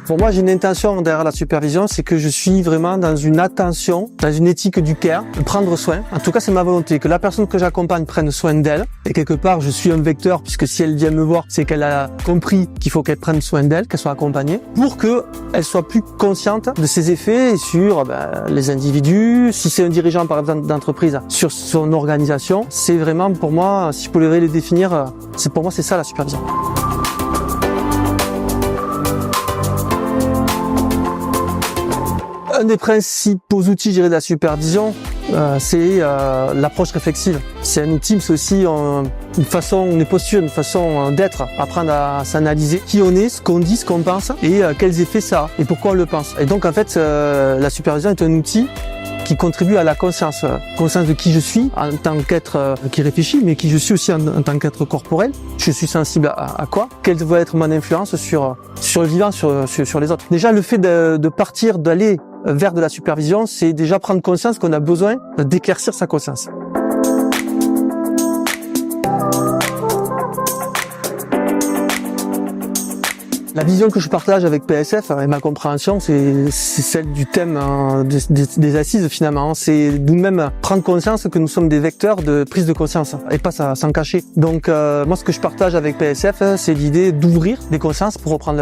Pour moi, j'ai une intention derrière la supervision, c'est que je suis vraiment dans une attention, dans une éthique du care, de prendre soin. En tout cas, c'est ma volonté, que la personne que j'accompagne prenne soin d'elle. Et quelque part, je suis un vecteur, puisque si elle vient me voir, c'est qu'elle a compris qu'il faut qu'elle prenne soin d'elle, qu'elle soit accompagnée, pour qu'elle soit plus consciente de ses effets sur les individus. Si c'est un dirigeant, par exemple, d'entreprise, sur son organisation, c'est vraiment, pour moi, si je pourrais les définir, pour moi, c'est ça la supervision. Un des principaux outils, je dirais, de la supervision, c'est l'approche réflexive. C'est un outil, mais c'est aussi une façon, une posture, une façon d'être, apprendre à s'analyser qui on est, ce qu'on dit, ce qu'on pense et quels effets ça a et pourquoi on le pense. Et donc en fait, la supervision est un outil qui contribue à la conscience de qui je suis en tant qu'être qui réfléchit, mais qui je suis aussi en tant qu'être corporel. Je suis sensible à quoi? Quelle va être mon influence sur le vivant, sur les autres? Déjà, le fait de partir, d'aller vers de la supervision, c'est déjà prendre conscience qu'on a besoin d'éclaircir sa conscience. La vision que je partage avec PSF et ma compréhension, c'est celle du thème des assises finalement. C'est nous-mêmes prendre conscience que nous sommes des vecteurs de prise de conscience et pas s'en cacher. Donc moi, ce que je partage avec PSF, c'est l'idée d'ouvrir des consciences, pour reprendre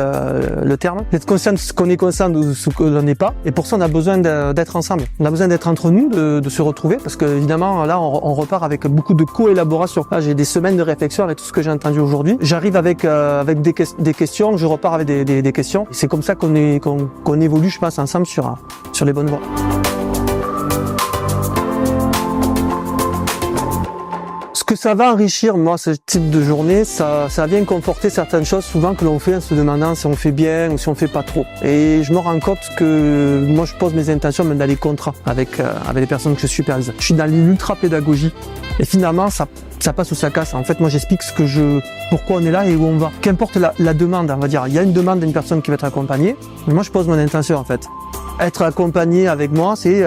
le terme, d'être conscient de ce qu'on est conscient de ce que l'on n'est pas. Et pour ça, on a besoin d'être ensemble. On a besoin d'être entre nous, de se retrouver, parce que évidemment là, on repart avec beaucoup de co-élaboration. Là, j'ai des semaines de réflexion avec tout ce que j'ai entendu aujourd'hui. J'arrive avec des questions, je repars avec des questions. C'est comme ça qu'on évolue, je pense, ensemble sur les bonnes voies. Ce que ça va enrichir, moi, ce type de journée, ça vient conforter certaines choses souvent que l'on fait en se demandant si on fait bien ou si on fait pas trop. Et je me rends compte que moi, je pose mes intentions même dans les contrats avec les personnes que je supervise. Je suis dans l'ultra-pédagogie. Et finalement, ça passe ou ça casse. En fait, moi, j'explique pourquoi on est là et où on va. Qu'importe la demande, on va dire. Il y a une demande d'une personne qui va être accompagnée. Mais moi, je pose mon intention, en fait. Être accompagné avec moi, c'est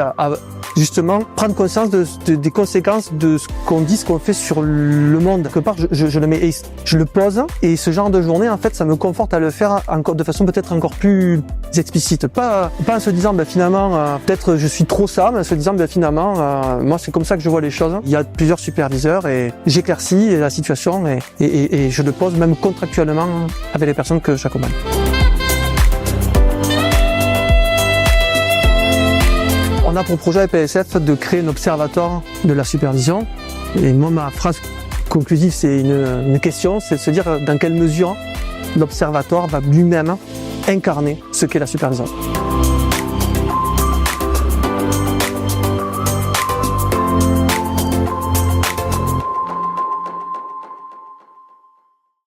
justement prendre conscience des conséquences de ce qu'on dit, ce qu'on fait sur le monde. Quelque part, je le mets, je le pose. Et ce genre de journée, en fait, ça me conforte à le faire encore de façon peut-être encore plus explicite. Pas en se disant, finalement, peut-être je suis trop ça, mais en se disant, finalement, moi, c'est comme ça que je vois les choses. Il y a plusieurs superviseurs et j'éclaircis la situation et je le pose même contractuellement avec les personnes que j'accompagne. On a pour projet à PSF de créer un observatoire de la supervision. Et moi, ma phrase conclusive, c'est une question, c'est de se dire dans quelle mesure l'observatoire va lui-même incarner ce qu'est la supervision.